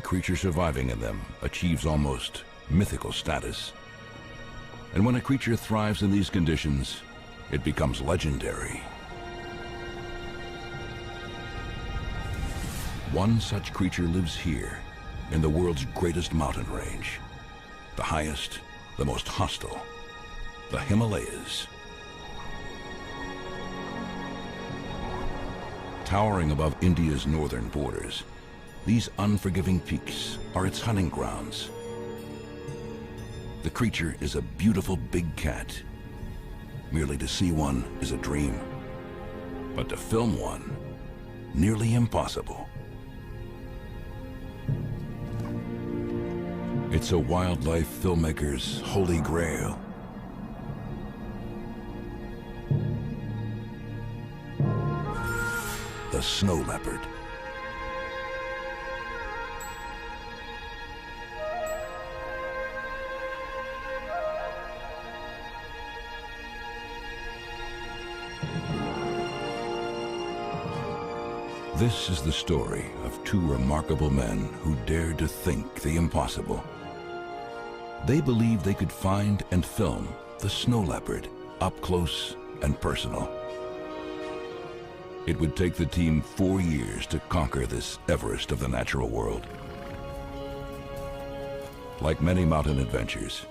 creature surviving in them achieves almost mythical status. And when a creature thrives in these conditions, it becomes legendary. One such creature lives here, in the world's greatest mountain range. The highest, the most hostile, the Himalayas. Towering above India's northern borders, these unforgiving peaks are its hunting grounds. The creature is a beautiful big cat. Merely to see one is a dream, but to film one, nearly impossible. It's a wildlife filmmaker's holy grail. The snow leopard. This is the story of two remarkable men who dared to think the impossible. They believed they could find and film the snow leopard up close and personal. It would take the team 4 years to conquer this Everest of the natural world. Like many mountain adventures,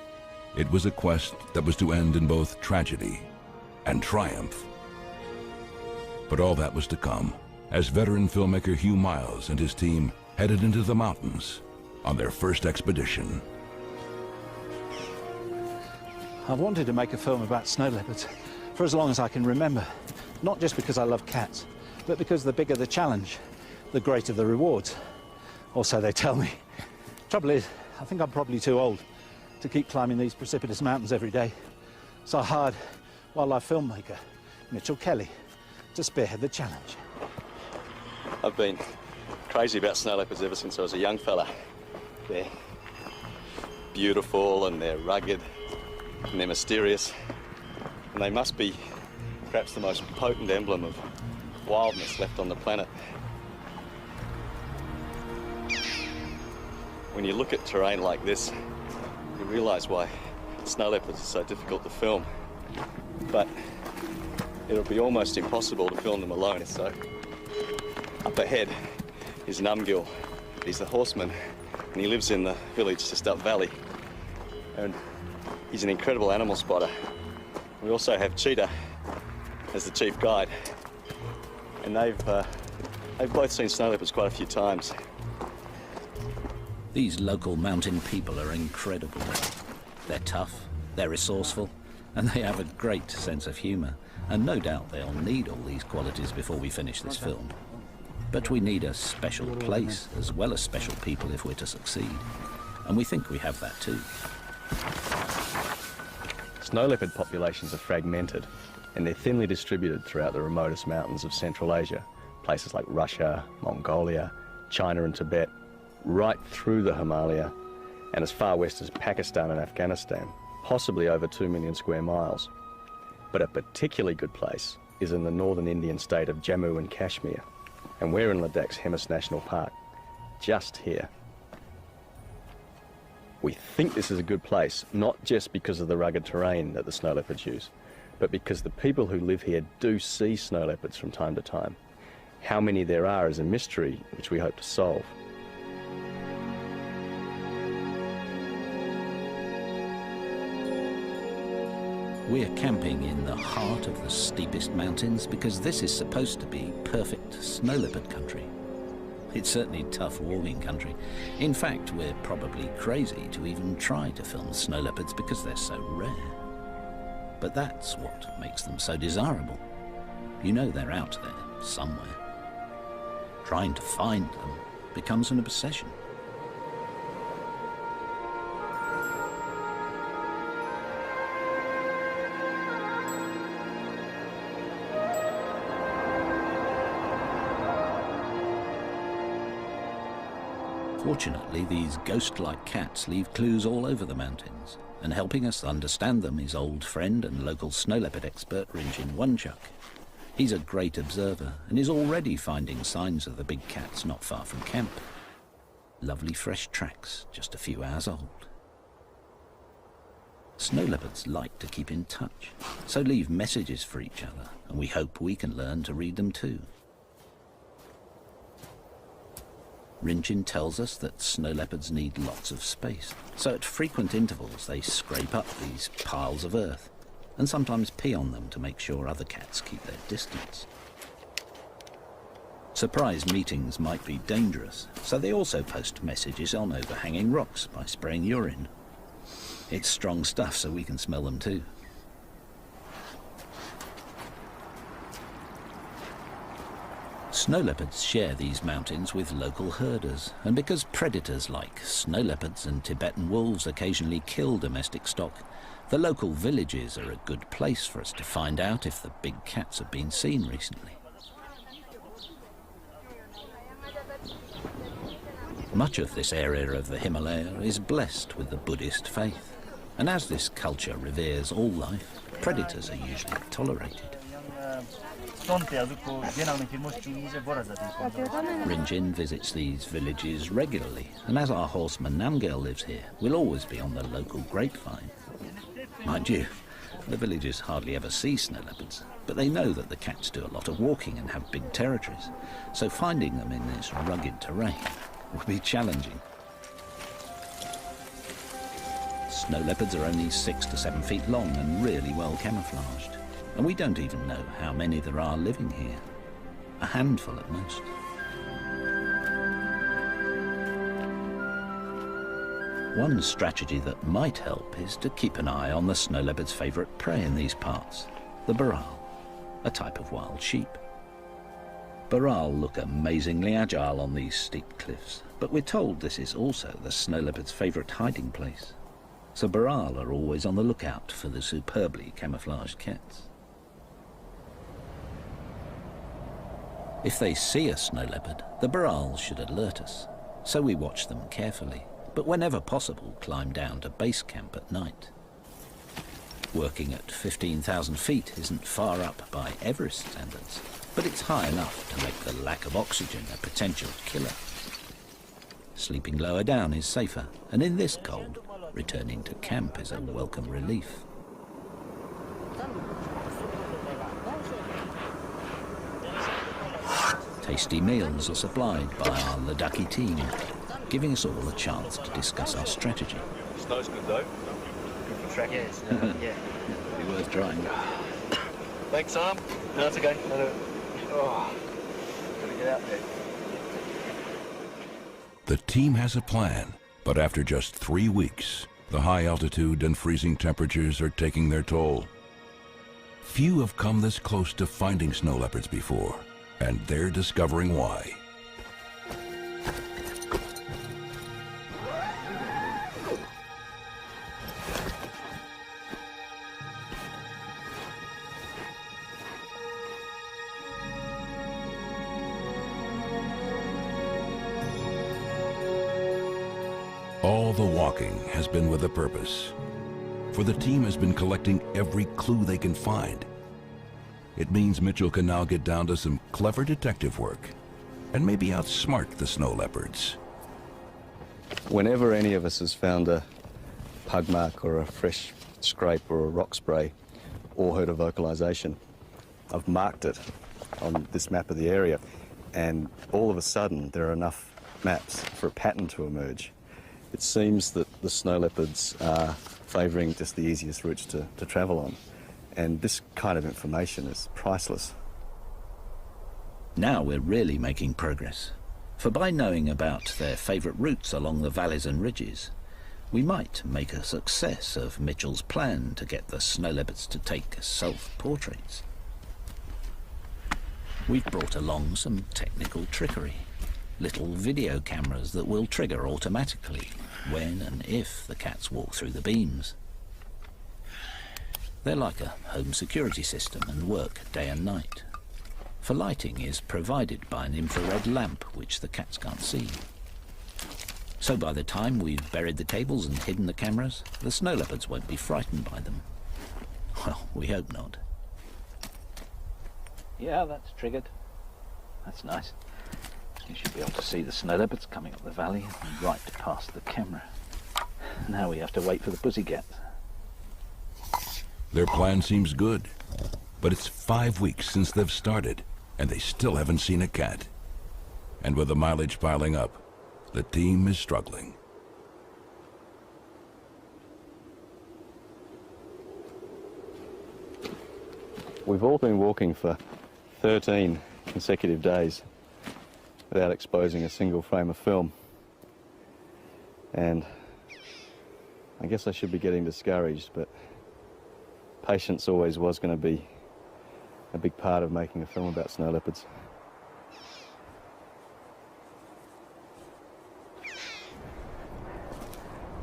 it was a quest that was to end in both tragedy and triumph. But all that was to come as veteran filmmaker Hugh Miles and his team headed into the mountains on their first expedition. I've wanted to make a film about snow leopards for as long as I can remember. Not just because I love cats, but because the bigger the challenge, the greater the rewards. Or so they tell me. Trouble is, I think I'm probably too old to keep climbing these precipitous mountains every day. So I hired wildlife filmmaker Mitchell Kelly to spearhead the challenge. I've been crazy about snow leopards ever since I was a young fella. They're beautiful and they're rugged and they're mysterious, and they must be perhaps the most potent emblem of wildness left on the planet. When you look at terrain like this, you realise why snow leopards are so difficult to film. But it'll be almost impossible to film them alone. So up ahead is Numgill. He's the horseman, and he lives in the village just up valley. And he's an incredible animal spotter. We also have Cheetah as the chief guide, and they've both seen snow leopards quite a few times. These local mountain people are incredible. They're tough, they're resourceful, and they have a great sense of humour. And no doubt they'll need all these qualities before we finish this film. But we need a special place as well as special people if we're to succeed. And we think we have that too. Snow leopard populations are fragmented, and they're thinly distributed throughout the remotest mountains of Central Asia, places like Russia, Mongolia, China and Tibet, right through the Himalaya, and as far west as Pakistan and Afghanistan, possibly over 2 million square miles. But a particularly good place is in the northern Indian state of Jammu and Kashmir, and we're in Ladakh's Harshest National Park, just here. We think this is a good place, not just because of the rugged terrain that the snow leopards use, but because the people who live here do see snow leopards from time to time. How many there are is a mystery which we hope to solve. We're camping in the heart of the steepest mountains because this is supposed to be perfect snow leopard country. It's certainly tough walking country. In fact, we're probably crazy to even try to film snow leopards because they're so rare. But that's what makes them so desirable. You know they're out there somewhere. Trying to find them becomes an obsession. Fortunately, these ghost-like cats leave clues all over the mountains, and helping us understand them is old friend and local snow leopard expert Rinjin Wonchuk. He's a great observer and is already finding signs of the big cats not far from camp. Lovely fresh tracks, just a few hours old. Snow leopards like to keep in touch, so leave messages for each other, and we hope we can learn to read them too. Rinjin tells us that snow leopards need lots of space, so at frequent intervals they scrape up these piles of earth, and sometimes pee on them to make sure other cats keep their distance. Surprise meetings might be dangerous, so they also post messages on overhanging rocks by spraying urine. It's strong stuff, so we can smell them too. Snow leopards share these mountains with local herders, and because predators like snow leopards and Tibetan wolves occasionally kill domestic stock, the local villages are a good place for us to find out if the big cats have been seen recently. Much of this area of the Himalaya is blessed with the Buddhist faith, and as this culture reveres all life, predators are usually tolerated. Rinjin visits these villages regularly, and as our horseman Namgel lives here, we'll always be on the local grapevine. Mind you, the villagers hardly ever see snow leopards, but they know that the cats do a lot of walking and have big territories, so finding them in this rugged terrain will be challenging. Snow leopards are only 6 to 7 feet long and really well camouflaged, and we don't even know how many there are living here. A handful at most. One strategy that might help is to keep an eye on the snow leopard's favourite prey in these parts, the baral, a type of wild sheep. Baral look amazingly agile on these steep cliffs, but we're told this is also the snow leopard's favourite hiding place. So baral are always on the lookout for the superbly camouflaged cats. If they see a snow leopard, the baral should alert us, so we watch them carefully, but whenever possible climb down to base camp at night. Working at 15,000 feet isn't far up by Everest standards, but it's high enough to make the lack of oxygen a potential killer. Sleeping lower down is safer, and in this cold, returning to camp is a welcome relief. Tasty meals are supplied by our Ladakhi team, giving us all a chance to discuss our strategy. Snow's good though. Good for tracking. Yeah. It'll be worth trying. Thanks, Sam. No, it's okay. Oh, gotta get out there. The team has a plan, but after just 3 weeks, the high altitude and freezing temperatures are taking their toll. Few have come this close to finding snow leopards before, and they're discovering why. All the walking has been with a purpose, for the team has been collecting every clue they can find. It means Mitchell can now get down to some clever detective work and maybe outsmart the snow leopards. Whenever any of us has found a pug mark or a fresh scrape or a rock spray or heard a vocalization, I've marked it on this map of the area, and all of a sudden there are enough maps for a pattern to emerge. It seems that the snow leopards are favouring just the easiest routes to travel on, and this kind of information is priceless. Now we're really making progress, for by knowing about their favourite routes along the valleys and ridges, we might make a success of Mitchell's plan to get the snow leopards to take self-portraits. We've brought along some technical trickery. Little video cameras that will trigger automatically when and if the cats walk through the beams. They're like a home security system and work day and night. For lighting is provided by an infrared lamp which the cats can't see. So by the time we've buried the cables and hidden the cameras, the snow leopards won't be frightened by them. Well, we hope not. Yeah, that's triggered. That's nice. You should be able to see the snow leopards coming up the valley and right past the camera. Now we have to wait for the pussycats. Their plan seems good, but it's 5 weeks since they've started, and they still haven't seen a cat. And with the mileage piling up, the team is struggling. We've all been walking for 13 consecutive days without exposing a single frame of film. And I guess I should be getting discouraged, but patience always was going to be a big part of making a film about snow leopards.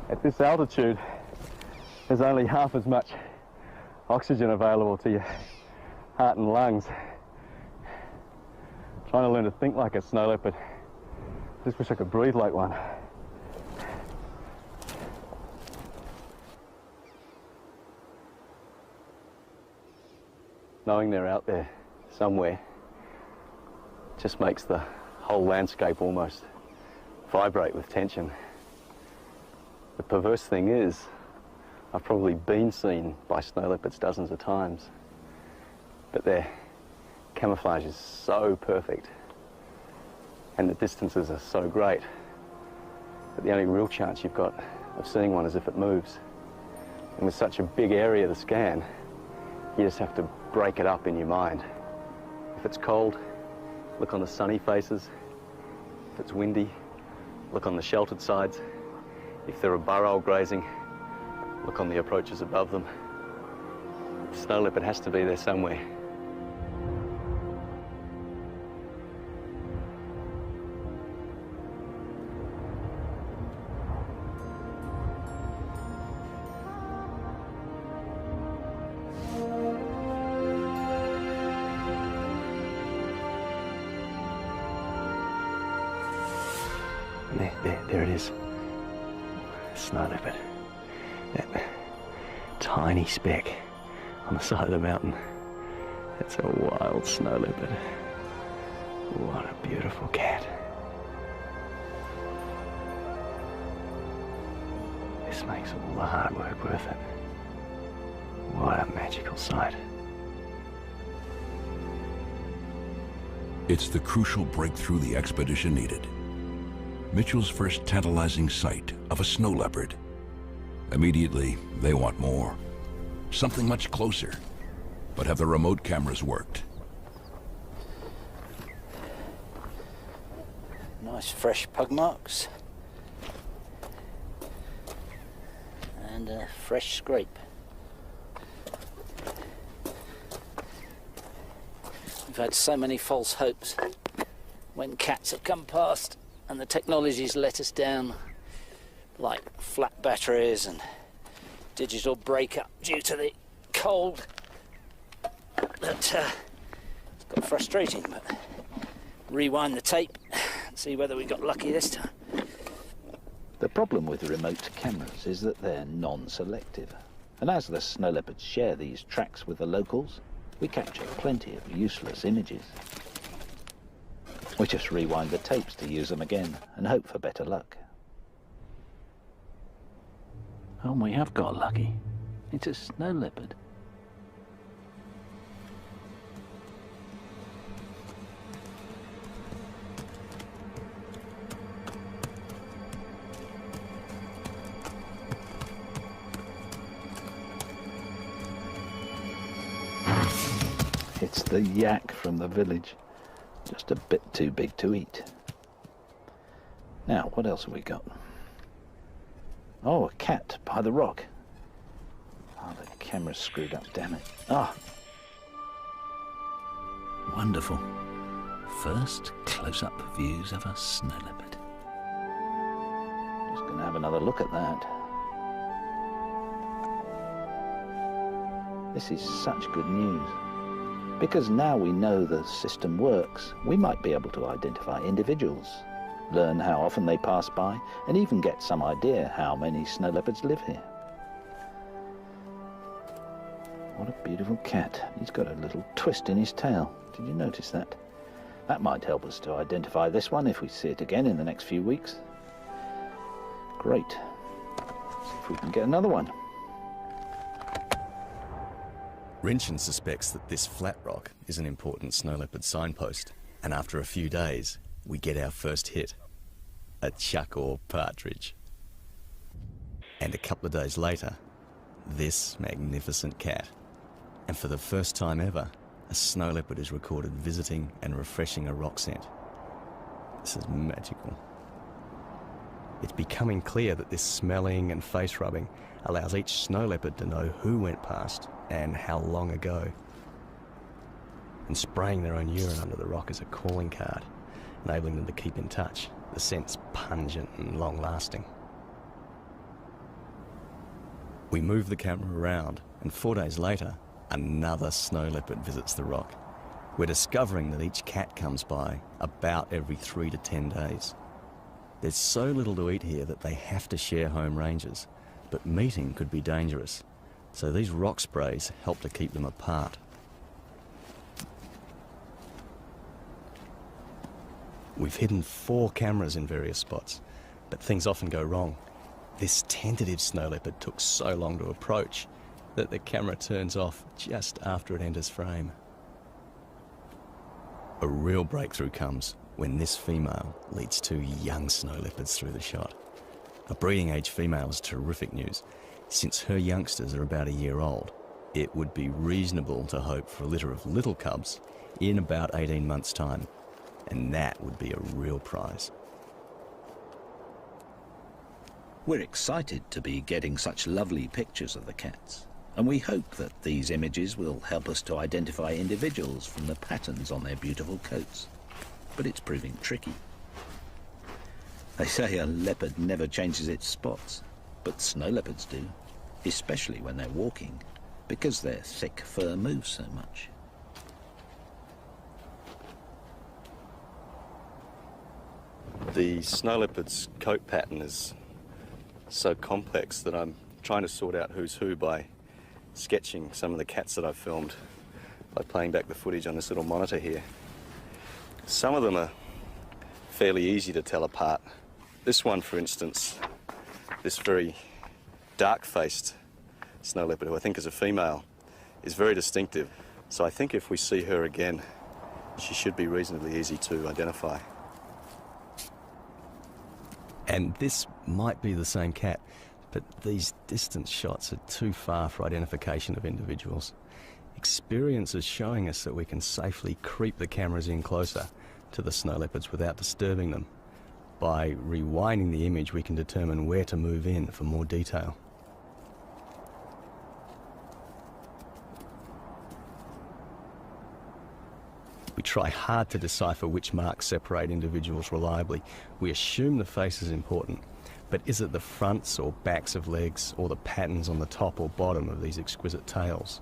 At this altitude, there's only half as much oxygen available to your heart and lungs. Trying to learn to think like a snow leopard. Just wish I could breathe like one. Knowing they're out there somewhere just makes the whole landscape almost vibrate with tension. The perverse thing is, I've probably been seen by snow leopards dozens of times, but their camouflage is so perfect and the distances are so great that the only real chance you've got of seeing one is if it moves. And with such a big area to scan, you just have to break it up in your mind. If it's cold, look on the sunny faces. If it's windy, look on the sheltered sides. If there are burrow grazing, look on the approaches above them. The snow leopard has to be there somewhere. There it is. Snow leopard. That tiny speck on the side of the mountain. That's a wild snow leopard. What a beautiful cat. This makes all the hard work worth it. What a magical sight. It's the crucial breakthrough the expedition needed. Mitchell's first tantalizing sight of a snow leopard. Immediately, they want more. Something much closer. But have the remote cameras worked? Nice fresh pug marks. And a fresh scrape. We've had so many false hopes when cats have come past and the technology's let us down, like flat batteries and digital breakup due to the cold. It's got frustrating, but rewind the tape and see whether we got lucky this time. The problem with remote cameras is that they're non-selective, and as the snow leopards share these tracks with the locals, we capture plenty of useless images. We just rewind the tapes to use them again and hope for better luck. Oh, we have got lucky. It's a snow leopard. It's the yak from the village. Just a bit too big to eat. Now, what else have we got? Oh, a cat by the rock. Oh, the camera's screwed up, damn it. Ah! Wonderful. First close-up views of a snow leopard. Just going to have another look at that. This is such good news. Because now we know the system works, we might be able to identify individuals, learn how often they pass by, and even get some idea how many snow leopards live here. What a beautiful cat. He's got a little twist in his tail. Did you notice that? That might help us to identify this one if we see it again in the next few weeks. Great. See if we can get another one. Rinchen suspects that this flat rock is an important snow leopard signpost, and after a few days, we get our first hit, a chuck or partridge. And a couple of days later, this magnificent cat. And for the first time ever, a snow leopard is recorded visiting and refreshing a rock scent. This is magical. It's becoming clear that this smelling and face rubbing allows each snow leopard to know who went past and how long ago. And spraying their own urine under the rock is a calling card, enabling them to keep in touch. The scent's pungent and long-lasting. We move the camera around, and 4 days later, another snow leopard visits the rock. We're discovering that each cat comes by about every 3 to 10 days. There's so little to eat here that they have to share home ranges, but meeting could be dangerous, so these rock sprays help to keep them apart. We've hidden 4 cameras in various spots, but things often go wrong. This tentative snow leopard took so long to approach that the camera turns off just after it enters frame. A real breakthrough comes when this female leads 2 young snow leopards through the shot. A breeding age female is terrific news. Since her youngsters are about a year old, it would be reasonable to hope for a litter of little cubs in about 18 months' time, and that would be a real prize. We're excited to be getting such lovely pictures of the cats, and we hope that these images will help us to identify individuals from the patterns on their beautiful coats. But it's proving tricky. They say a leopard never changes its spots, but snow leopards do, especially when they're walking, because their thick fur moves so much. The snow leopard's coat pattern is so complex that I'm trying to sort out who's who by sketching some of the cats that I've filmed by playing back the footage on this little monitor here. Some of them are fairly easy to tell apart. This one, for instance, this very dark-faced snow leopard, who I think is a female, is very distinctive. So I think if we see her again, she should be reasonably easy to identify. And this might be the same cat, but these distance shots are too far for identification of individuals. Experience is showing us that we can safely creep the cameras in closer to the snow leopards without disturbing them. By rewinding the image, we can determine where to move in for more detail. We try hard to decipher which marks separate individuals reliably. We assume the face is important, but is it the fronts or backs of legs or the patterns on the top or bottom of these exquisite tails?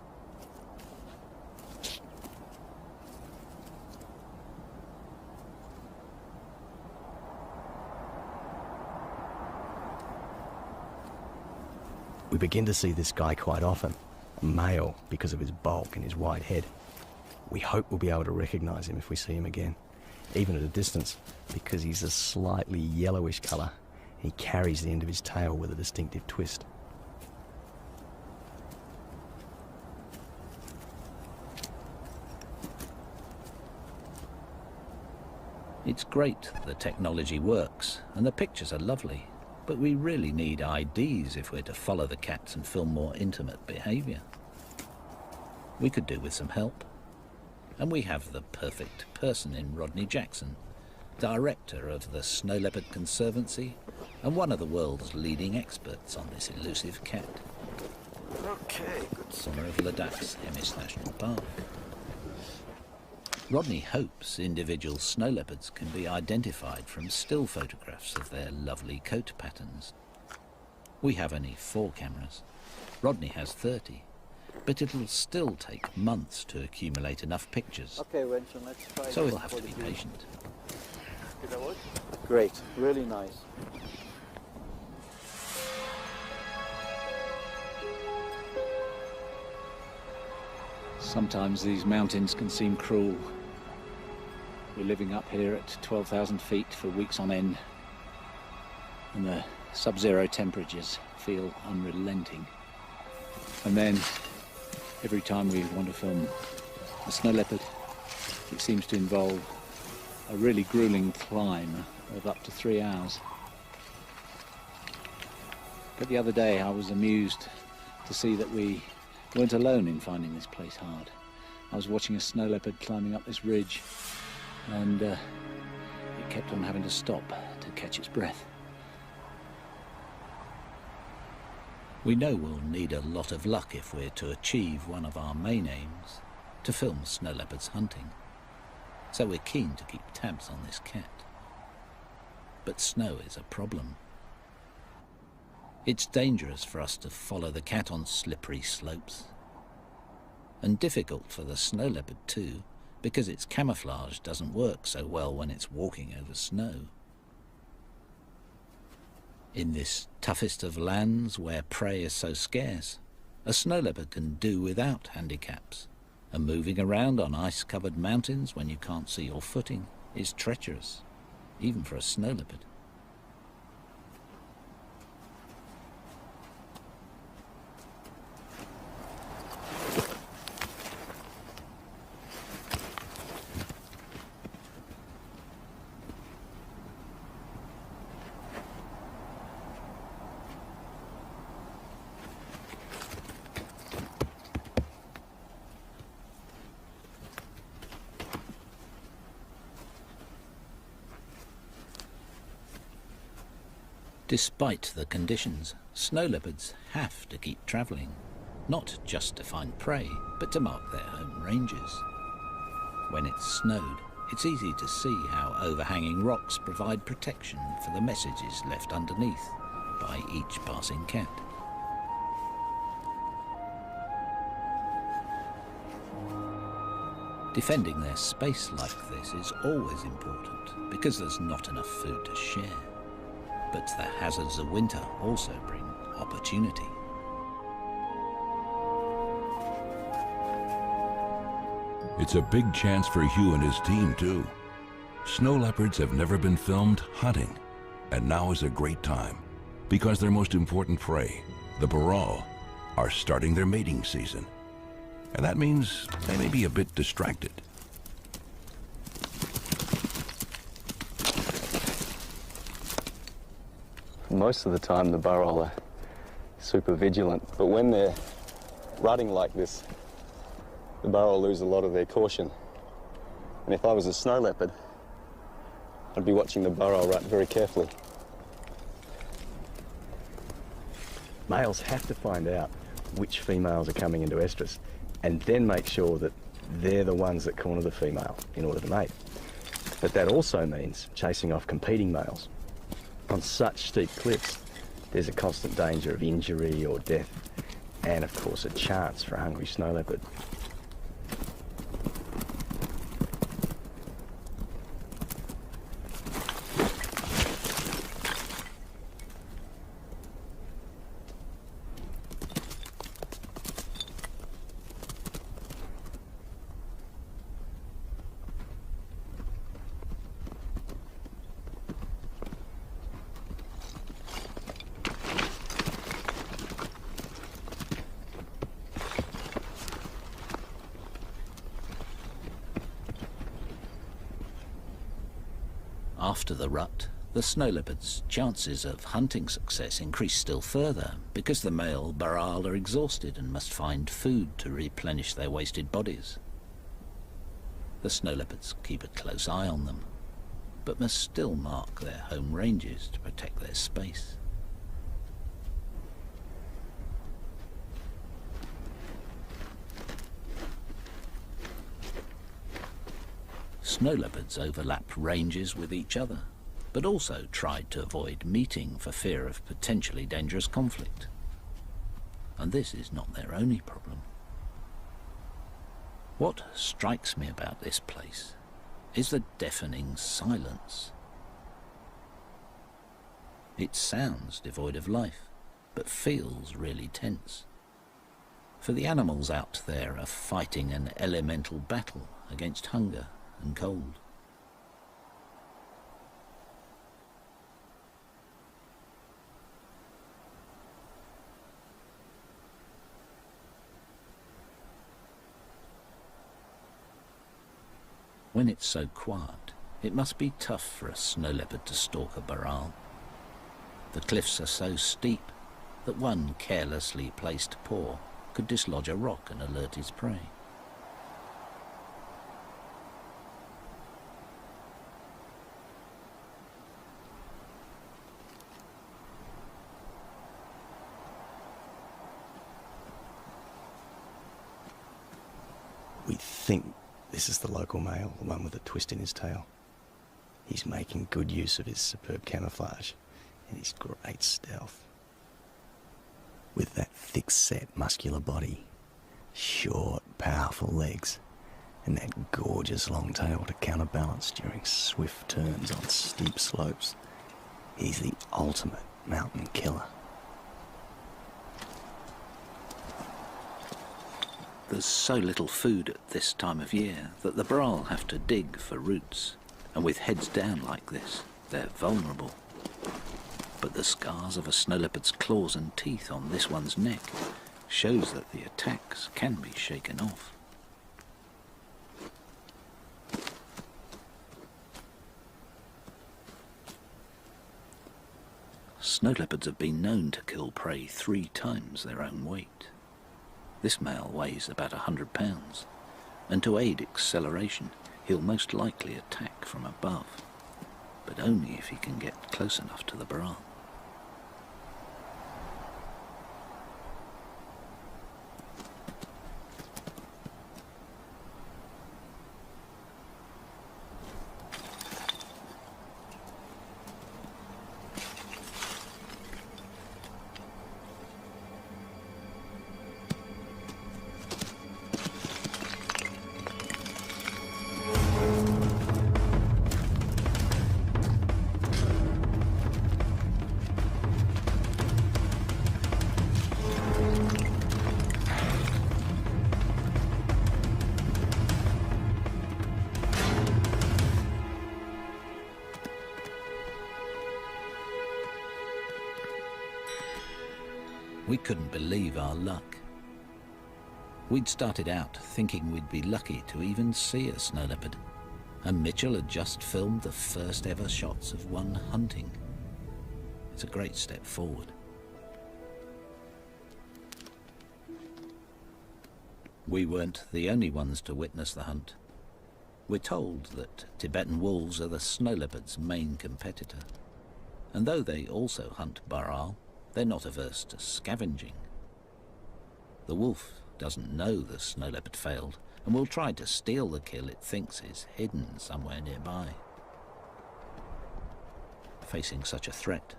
We begin to see this guy quite often, a male because of his bulk and his wide head. We hope we'll be able to recognise him if we see him again, even at a distance, because he's a slightly yellowish colour. He carries the end of his tail with a distinctive twist. It's great the technology works, and the pictures are lovely, but we really need IDs if we're to follow the cats and film more intimate behaviour. We could do with some help. And we have the perfect person in Rodney Jackson, director of the Snow Leopard Conservancy and one of the world's leading experts on this elusive cat. Okay, good. Owner of Ladakh's Harshest National Park. Rodney hopes individual snow leopards can be identified from still photographs of their lovely coat patterns. We have only 4 cameras. Rodney has 30. But it'll still take months to accumulate enough pictures. Okay, Winston, let's try. So we'll have to be patient. Did that work? Great, really nice. Sometimes these mountains can seem cruel. We're living up here at 12,000 feet for weeks on end, and the sub-zero temperatures feel unrelenting. And then every time we want to film a snow leopard, it seems to involve a really grueling climb of up to 3 hours. But the other day I was amused to see that we weren't alone in finding this place hard. I was watching a snow leopard climbing up this ridge, and it kept on having to stop to catch its breath. We know we'll need a lot of luck if we're to achieve one of our main aims, to film snow leopards hunting. So we're keen to keep tabs on this cat. But snow is a problem. It's dangerous for us to follow the cat on slippery slopes. And difficult for the snow leopard too, because its camouflage doesn't work so well when it's walking over snow. In this toughest of lands where prey is so scarce, a snow leopard can do without handicaps, and moving around on ice-covered mountains when you can't see your footing is treacherous, even for a snow leopard. Despite the conditions, snow leopards have to keep travelling, not just to find prey, but to mark their home ranges. When it's snowed, it's easy to see how overhanging rocks provide protection for the messages left underneath by each passing cat. Defending their space like this is always important because there's not enough food to share. But the hazards of winter also bring opportunity. It's a big chance for Hugh and his team, too. Snow leopards have never been filmed hunting, and now is a great time because their most important prey, the Baral, are starting their mating season. And that means they may be a bit distracted. Most of the time the Baral are super vigilant, but when they're rutting like this, the Baral lose a lot of their caution. And if I was a snow leopard, I'd be watching the Baral rut very carefully. Males have to find out which females are coming into estrus and then make sure that they're the ones that corner the female in order to mate. But that also means chasing off competing males. On such steep cliffs, there's a constant danger of injury or death, and of course a chance for a hungry snow leopard. After the rut, the snow leopard's chances of hunting success increase still further because the male Baral are exhausted and must find food to replenish their wasted bodies. The snow leopards keep a close eye on them, but must still mark their home ranges to protect their space. Snow leopards overlap ranges with each other, but also tried to avoid meeting for fear of potentially dangerous conflict. And this is not their only problem. What strikes me about this place is the deafening silence. It sounds devoid of life, but feels really tense. For the animals out there are fighting an elemental battle against hunger and cold. When it's so quiet, it must be tough for a snow leopard to stalk a barral. The cliffs are so steep that one carelessly placed paw could dislodge a rock and alert his prey. We think this is the local male, the one with a twist in his tail. He's making good use of his superb camouflage and his great stealth. With that thick-set, muscular body, short, powerful legs, and that gorgeous long tail to counterbalance during swift turns on steep slopes, he's the ultimate mountain killer. There's so little food at this time of year that the barral have to dig for roots, and with heads down like this, they're vulnerable. But the scars of a snow leopard's claws and teeth on this one's neck shows that the attacks can be shaken off. Snow leopards have been known to kill prey 3 times their own weight. This male weighs about 100 pounds, and to aid acceleration, he'll most likely attack from above, but only if he can get close enough to the barral. We couldn't believe our luck. We'd started out thinking we'd be lucky to even see a snow leopard, and Mitchell had just filmed the first ever shots of one hunting. It's a great step forward. We weren't the only ones to witness the hunt. We're told that Tibetan wolves are the snow leopard's main competitor, and though they also hunt barral, they're not averse to scavenging. The wolf doesn't know the snow leopard failed and will try to steal the kill it thinks is hidden somewhere nearby. Facing such a threat,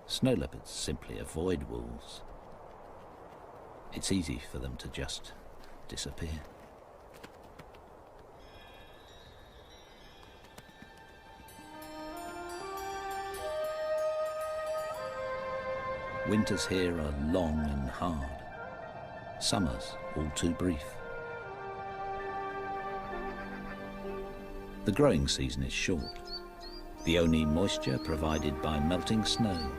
snow leopards simply avoid wolves. It's easy for them to just disappear. Winters here are long and hard. Summers all too brief. The growing season is short. The only moisture provided by melting snow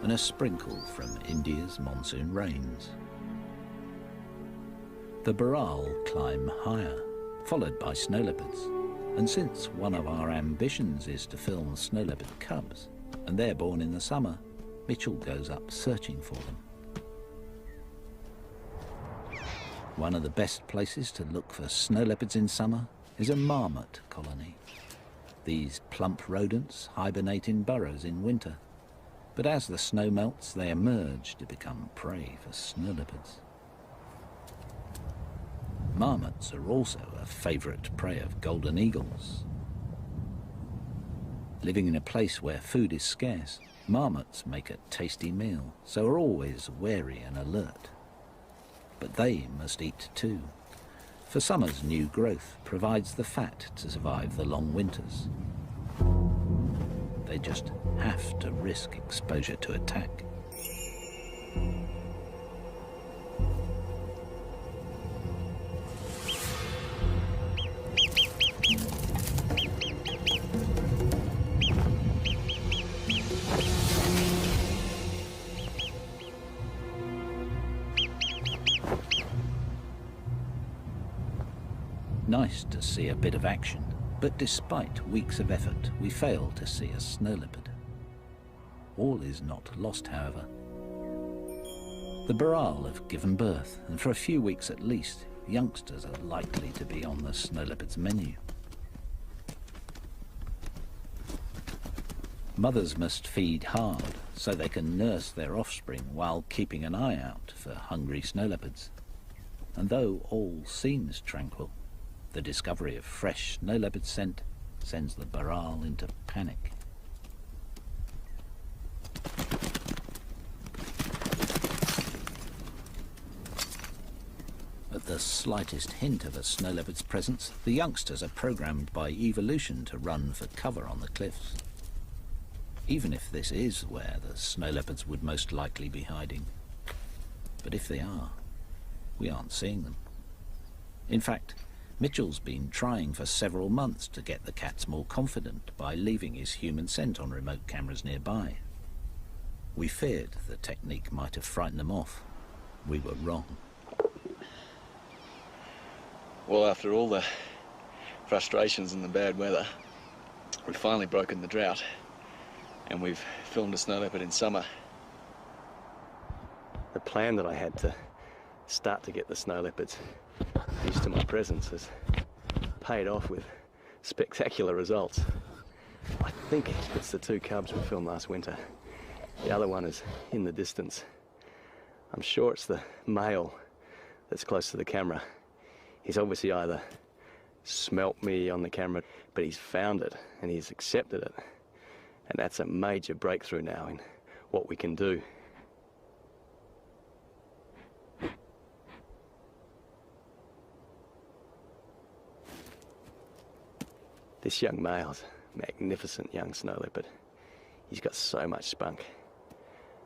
and a sprinkle from India's monsoon rains. The barral climb higher, followed by snow leopards. And since one of our ambitions is to film snow leopard cubs, and they're born in the summer, Mitchell goes up searching for them. One of the best places to look for snow leopards in summer is a marmot colony. These plump rodents hibernate in burrows in winter, but as the snow melts, they emerge to become prey for snow leopards. Marmots are also a favourite prey of golden eagles. Living in a place where food is scarce, marmots make a tasty meal, so are always wary and alert. But they must eat too, for summer's new growth provides the fat to survive the long winters. They just have to risk exposure to attack. Nice to see a bit of action, But despite weeks of effort, we failed to see a snow leopard. All is not lost, however. The Baral have given birth, and for a few weeks at least, youngsters are likely to be on the snow leopard's menu. Mothers must feed hard so they can nurse their offspring while keeping an eye out for hungry snow leopards. And though all seems tranquil, the discovery of fresh snow leopard scent sends the Baral into panic. At the slightest hint of a snow leopard's presence, the youngsters are programmed by evolution to run for cover on the cliffs. Even if this is where the snow leopards would most likely be hiding. But if they are, we aren't seeing them. In fact, Mitchell's been trying for several months to get the cats more confident by leaving his human scent on remote cameras nearby. We feared the technique might have frightened them off. We were wrong. Well, after all the frustrations and the bad weather, we've finally broken the drought, and we've filmed a snow leopard in summer. The plan that I had to start to get the snow leopards used to my presence has paid off with spectacular results. I think it's the two cubs we filmed last winter. The other one is in the distance. I'm sure it's the male that's close to the camera. He's obviously either smelt me on the camera, but he's found it and he's accepted it. And that's a major breakthrough now in what we can do. This young male's a magnificent young snow leopard. He's got so much spunk.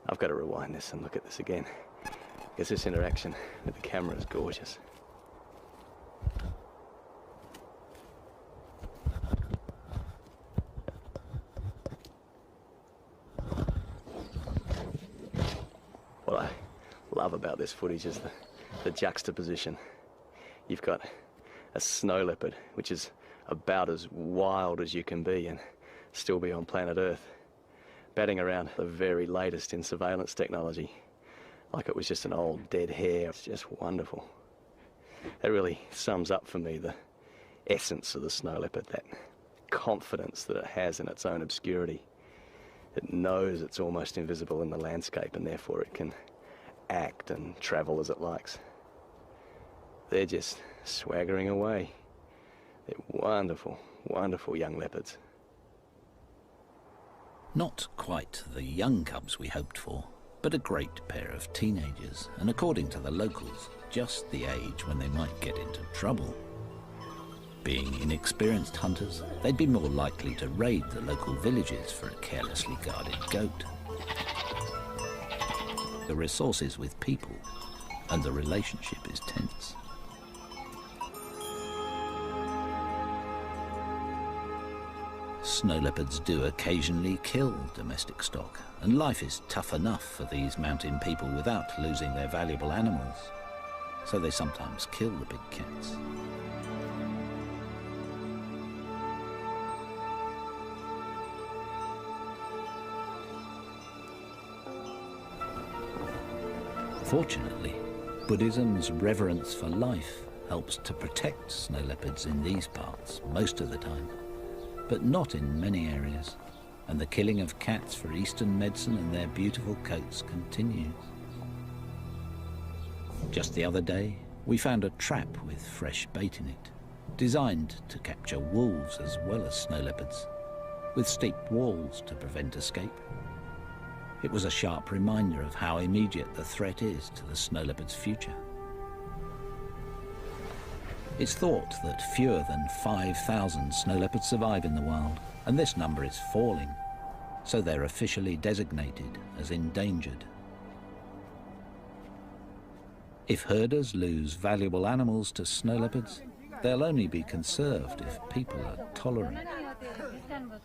I've got to rewind this and look at this again, because this interaction with the camera is gorgeous. What I love about this footage is the juxtaposition. You've got a snow leopard, which is about as wild as you can be and still be on planet Earth, batting around the very latest in surveillance technology, like it was just an old dead hare. It's just wonderful. That really sums up for me the essence of the snow leopard, that confidence that it has in its own obscurity. It knows it's almost invisible in the landscape, and therefore it can act and travel as it likes. They're just swaggering away. They're wonderful, wonderful young leopards. Not quite the young cubs we hoped for, but a great pair of teenagers, and according to the locals, just the age when they might get into trouble. Being inexperienced hunters, they'd be more likely to raid the local villages for a carelessly guarded goat. The resource is with people, and the relationship is tense. Snow leopards do occasionally kill domestic stock, and life is tough enough for these mountain people without losing their valuable animals, so they sometimes kill the big cats. Fortunately, Buddhism's reverence for life helps to protect snow leopards in these parts most of the time, but not in many areas, and the killing of cats for Eastern medicine and their beautiful coats continues. Just the other day, we found a trap with fresh bait in it, designed to capture wolves as well as snow leopards, with steep walls to prevent escape. It was a sharp reminder of how immediate the threat is to the snow leopard's future. It's thought that fewer than 5,000 snow leopards survive in the wild, and this number is falling, so they're officially designated as endangered. If herders lose valuable animals to snow leopards, they'll only be conserved if people are tolerant.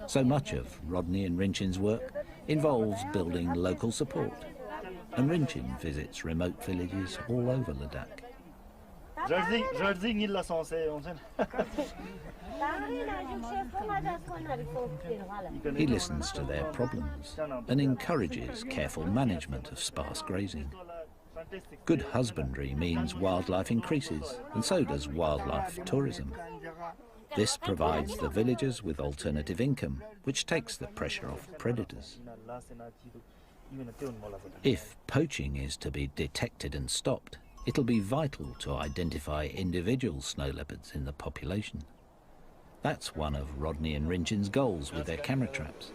So much of Rodney and Rinchin's work involves building local support, and Rinchin visits remote villages all over Ladakh. He listens to their problems and encourages careful management of sparse grazing. Good husbandry means wildlife increases, and so does wildlife tourism. This provides the villagers with alternative income, which takes the pressure off predators. If poaching is to be detected and stopped, it'll be vital to identify individual snow leopards in the population. That's one of Rodney and Rinjin's goals with their camera traps.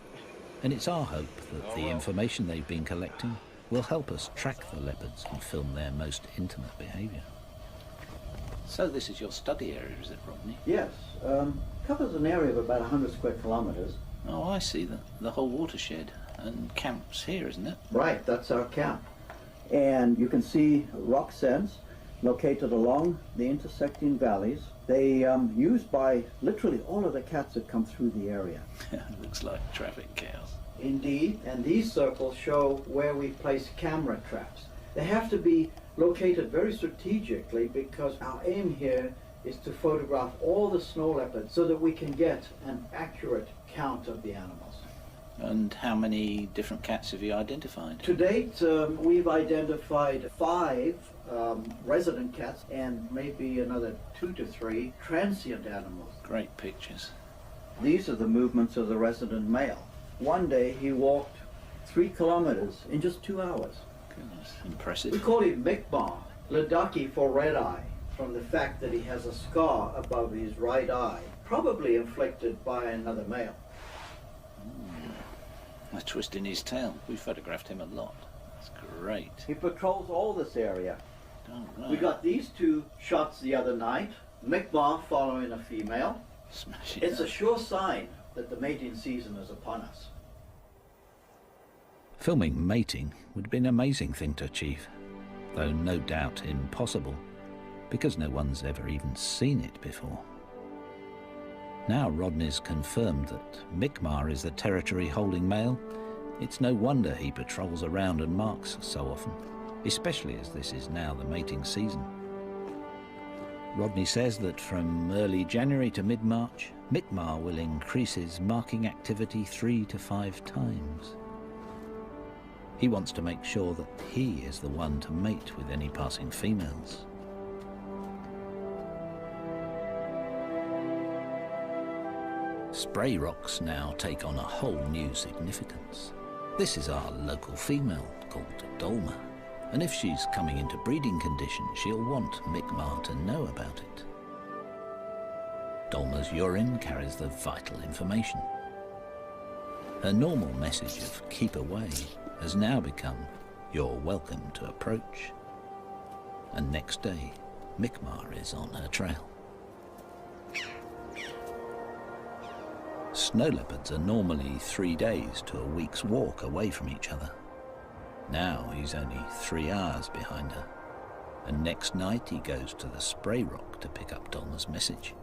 And it's our hope that the information they've been collecting will help us track the leopards and film their most intimate behaviour. So this is your study area, is it, Rodney? Yes. Covers an area of about 100 square kilometres. Oh, I see. The whole watershed. And camp's here, isn't it? Right, that's our camp. And you can see rock sends located along the intersecting valleys. They used by literally all of the cats that come through the area. Looks like traffic chaos. Indeed, and these circles show where we place camera traps. They have to be located very strategically because our aim here is to photograph all the snow leopards so that we can get an accurate count of the animals. And how many different cats have you identified? To date, we've identified 5 resident cats and maybe another 2 to 3 transient animals. Great pictures. These are the movements of the resident male. One day he walked 3 kilometers in just 2 hours. Goodness, impressive. We call him Mikmar, Ladakh for red eye, from the fact that he has a scar above his right eye, probably inflicted by another male. A twist in his tail. We photographed him a lot. That's great. He patrols all this area. Oh, right. We got these 2 shots the other night, Mikmar following a female. Smash it. It's a sure sign that the mating season is upon us. Filming mating would be an amazing thing to achieve, though no doubt impossible, because no one's ever even seen it before. Now Rodney's confirmed that Mikmar is the territory-holding male, it's no wonder he patrols around and marks so often, especially as this is now the mating season. Rodney says that from early January to mid-March, Mikmar will increase his marking activity 3 to 5 times. He wants to make sure that he is the one to mate with any passing females. Spray rocks now take on a whole new significance. This is our local female called Dolma, and if she's coming into breeding condition, she'll want Mikmar to know about it. Dolma's urine carries the vital information. Her normal message of keep away has now become you're welcome to approach. And next day, Mikmar is on her trail. Snow leopards are normally 3 days to a week's walk away from each other. Now he's only 3 hours behind her, and next night he goes to the spray rock to pick up Dolma's message.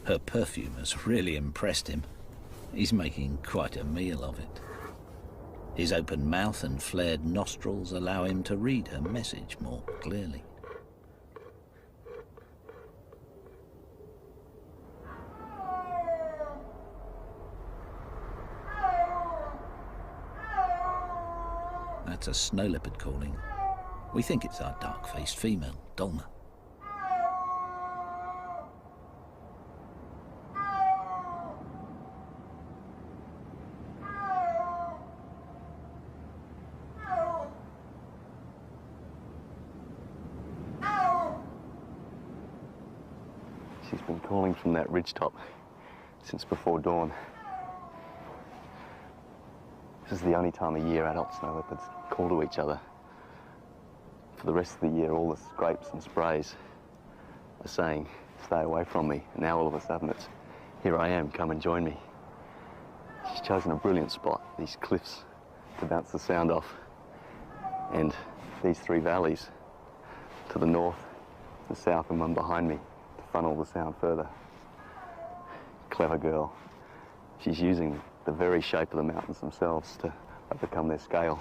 Her perfume has really impressed him. He's making quite a meal of it. His open mouth and flared nostrils allow him to read her message more clearly. That's a snow leopard calling. We think it's our dark-faced female, Dolma. She's been calling from that ridgetop since before dawn. This is the only time of year adult snow leopards call to each other. For the rest of the year, all the scrapes and sprays are saying, stay away from me. And now all of a sudden it's, here I am, come and join me. She's chosen a brilliant spot, these cliffs, to bounce the sound off. And these 3 valleys to the north, the south, and one behind me, to funnel the sound further. Clever girl. She's using the very shape of the mountains themselves to overcome their scale.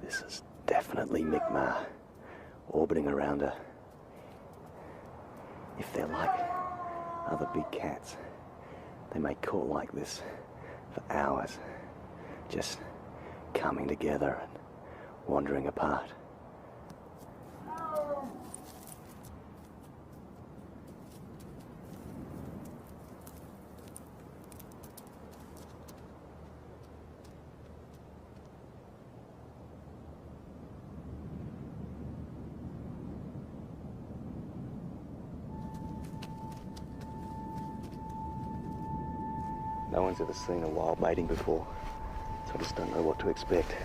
This is definitely Mi'kmaq orbiting around her. If they're like other big cats, they may call like this for hours, just coming together and wandering apart. No one's ever seen a wild mating before, so I just don't know what to expect.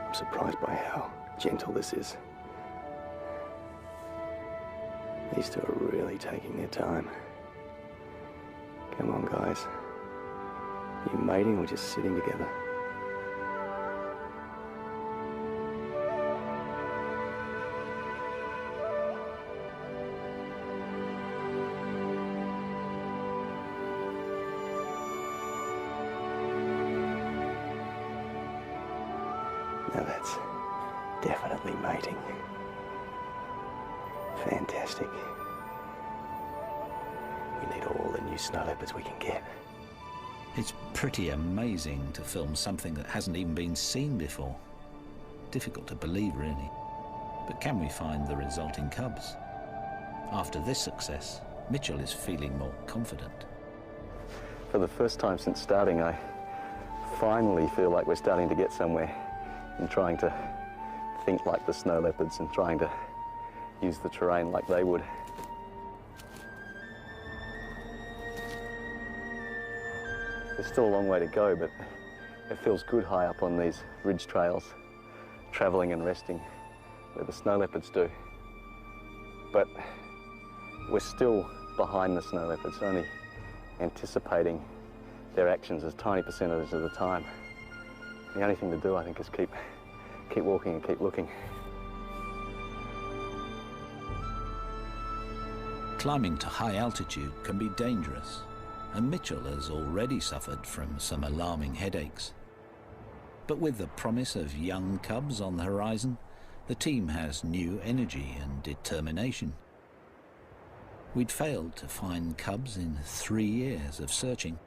I'm surprised by how gentle this is. These two are really taking their time. Come on, guys. You mating or just sitting together? Now that's definitely mating. Fantastic. We need all the new snow leopards we can get. It's pretty amazing to film something that hasn't even been seen before. Difficult to believe, really. But can we find the resulting cubs? After this success, Mitchell is feeling more confident. For the first time since starting, I finally feel like we're starting to get somewhere in trying to think like the snow leopards and trying to use the terrain like they would. There's still a long way to go, but it feels good high up on these ridge trails, travelling and resting where the snow leopards do. But we're still behind the snow leopards, only anticipating their actions as tiny percentages of the time. The only thing to do, I think, is keep walking and keep looking. Climbing to high altitude can be dangerous, and Mitchell has already suffered from some alarming headaches. But with the promise of young cubs on the horizon, the team has new energy and determination. We'd failed to find cubs in 3 years of searching,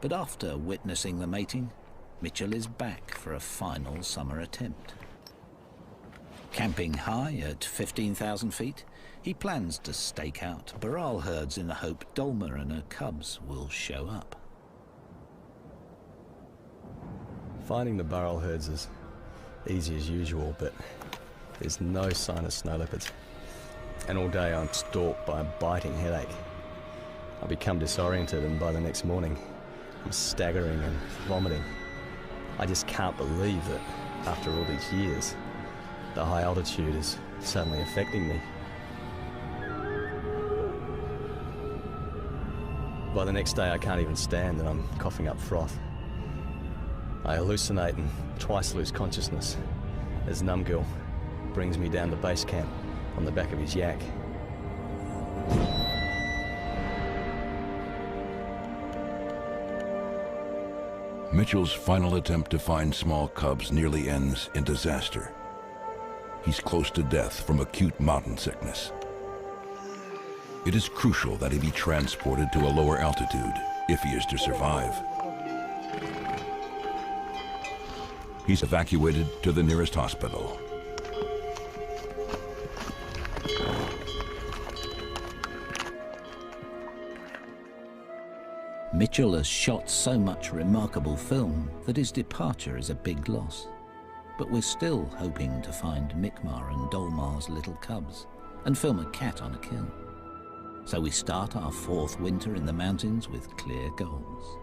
but after witnessing the mating, Mitchell is back for a final summer attempt. Camping high at 15,000 feet, he plans to stake out Baral herds in the hope Dolma and her cubs will show up. Finding the Baral herds is easy as usual, but there's no sign of snow leopards. And all day I'm stalked by a biting headache. I become disoriented, and by the next morning, I'm staggering and vomiting. I just can't believe that after all these years, the high altitude is suddenly affecting me. By the next day, I can't even stand and I'm coughing up froth. I hallucinate and twice lose consciousness as Numgill brings me down to base camp on the back of his yak. Mitchell's final attempt to find small cubs nearly ends in disaster. He's close to death from acute mountain sickness. It is crucial that he be transported to a lower altitude if he is to survive. He's evacuated to the nearest hospital. Mitchell has shot so much remarkable film that his departure is a big loss. But we're still hoping to find Mi'kmaq and Dolmar's little cubs and film a cat on a kill. So we start our 4th winter in the mountains with clear goals.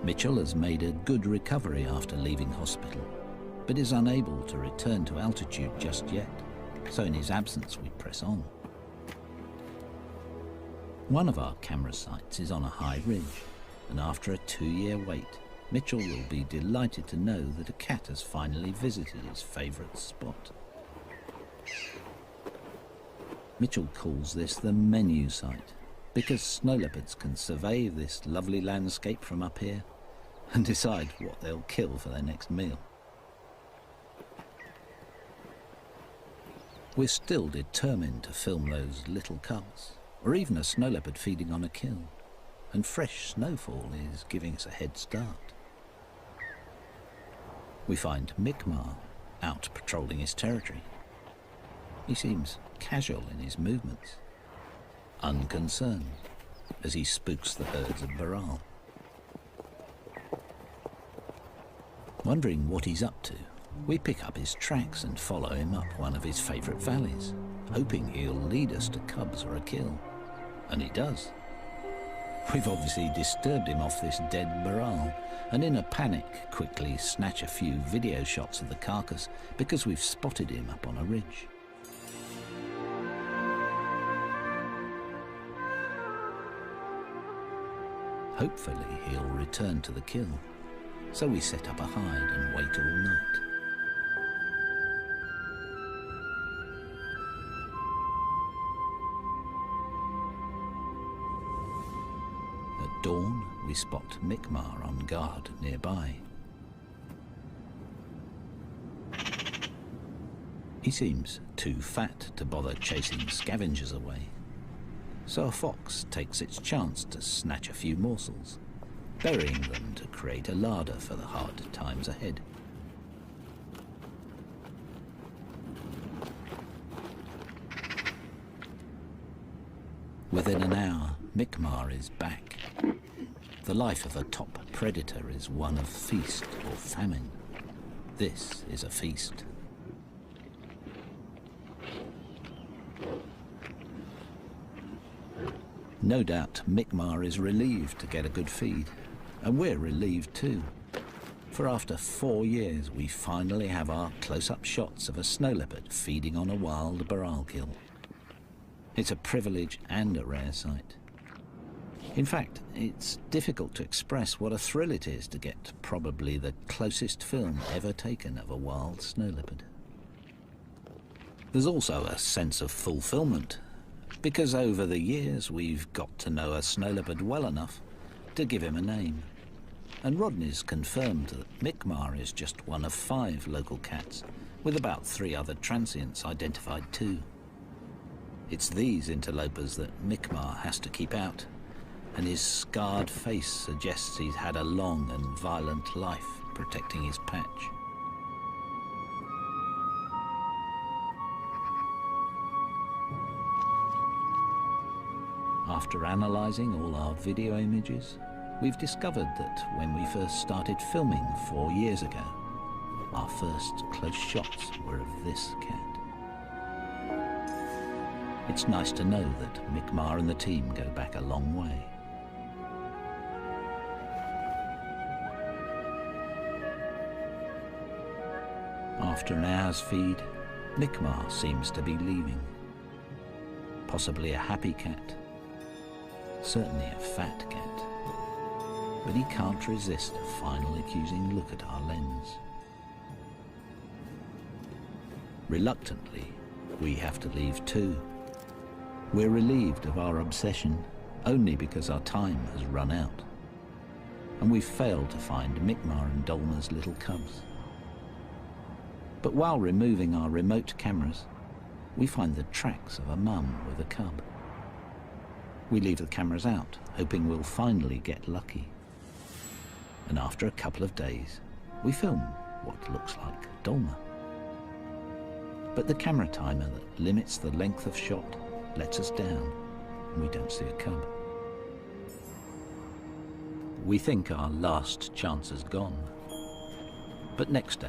Mitchell has made a good recovery after leaving hospital, but is unable to return to altitude just yet, so in his absence we press on. One of our camera sites is on a high ridge, and after a 2-year wait, Mitchell will be delighted to know that a cat has finally visited his favourite spot. Mitchell calls this the menu site, because snow leopards can survey this lovely landscape from up here and decide what they'll kill for their next meal. We're still determined to film those little cubs, or even a snow leopard feeding on a kill, and fresh snowfall is giving us a head start. We find Mi'kmaq out patrolling his territory. He seems casual in his movements, unconcerned as he spooks the herds of Baral. Wondering what he's up to, we pick up his tracks and follow him up one of his favourite valleys, hoping he'll lead us to cubs or a kill. And he does. We've obviously disturbed him off this dead Baral, and in a panic quickly snatch a few video shots of the carcass because we've spotted him up on a ridge. Hopefully he'll return to the kill, so we set up a hide and wait all night. At dawn, we spot Mi'kmaq on guard nearby. He seems too fat to bother chasing scavengers away, so a fox takes its chance to snatch a few morsels, burying them to create a larder for the hard times ahead. Within an hour, Mi'kmaq is back. The life of a top predator is one of feast or famine. This is a feast. No doubt Mi'kmaq is relieved to get a good feed, and we're relieved too. For after 4 years, we finally have our close-up shots of a snow leopard feeding on a wild Baral kill. It's a privilege and a rare sight. In fact, it's difficult to express what a thrill it is to get probably the closest film ever taken of a wild snow leopard. There's also a sense of fulfillment, because over the years we've got to know a snow leopard well enough to give him a name. And Rodney's confirmed that Mi'kmaq is just one of 5 local cats, with about 3 other transients identified too. It's these interlopers that Mi'kmaq has to keep out, and his scarred face suggests he's had a long and violent life protecting his patch. After analysing all our video images, we've discovered that when we first started filming 4 years ago, our first close shots were of this cat. It's nice to know that Mi'kmaq and the team go back a long way. After an hour's feed, Mi'kmaq seems to be leaving. Possibly a happy cat, certainly a fat cat, but he can't resist a final accusing look at our lens. Reluctantly, we have to leave too. We're relieved of our obsession only because our time has run out, and we've failed to find Mi'kmaq and Dolmar's little cubs. But while removing our remote cameras, we find the tracks of a mum with a cub. We leave the cameras out, hoping we'll finally get lucky. And after a couple of days, we film what looks like Dolmar. But the camera timer that limits the length of shot lets us down, and we don't see a cub. We think our last chance is gone. But next day,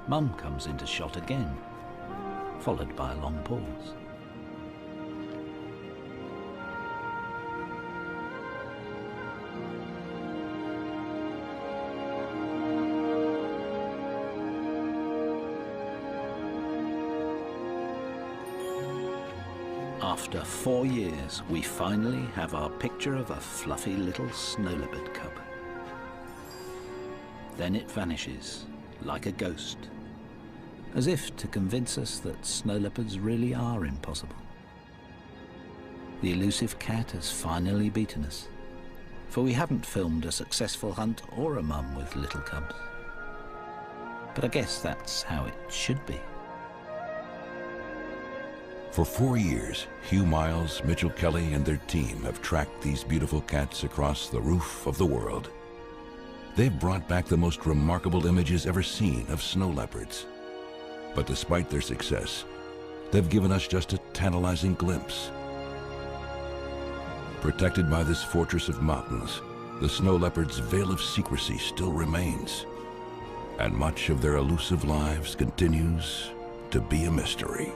Mum comes into shot again, followed by a long pause. After 4 years, we finally have our picture of a fluffy little snow leopard cub. Then it vanishes like a ghost, as if to convince us that snow leopards really are impossible. The elusive cat has finally beaten us, for we haven't filmed a successful hunt or a mum with little cubs. But I guess that's how it should be. For 4 years, Hugh Miles, Mitchell Kelly, and their team have tracked these beautiful cats across the roof of the world. They've brought back the most remarkable images ever seen of snow leopards. But despite their success, they've given us just a tantalizing glimpse. Protected by this fortress of mountains, the snow leopard's veil of secrecy still remains, and much of their elusive lives continues to be a mystery.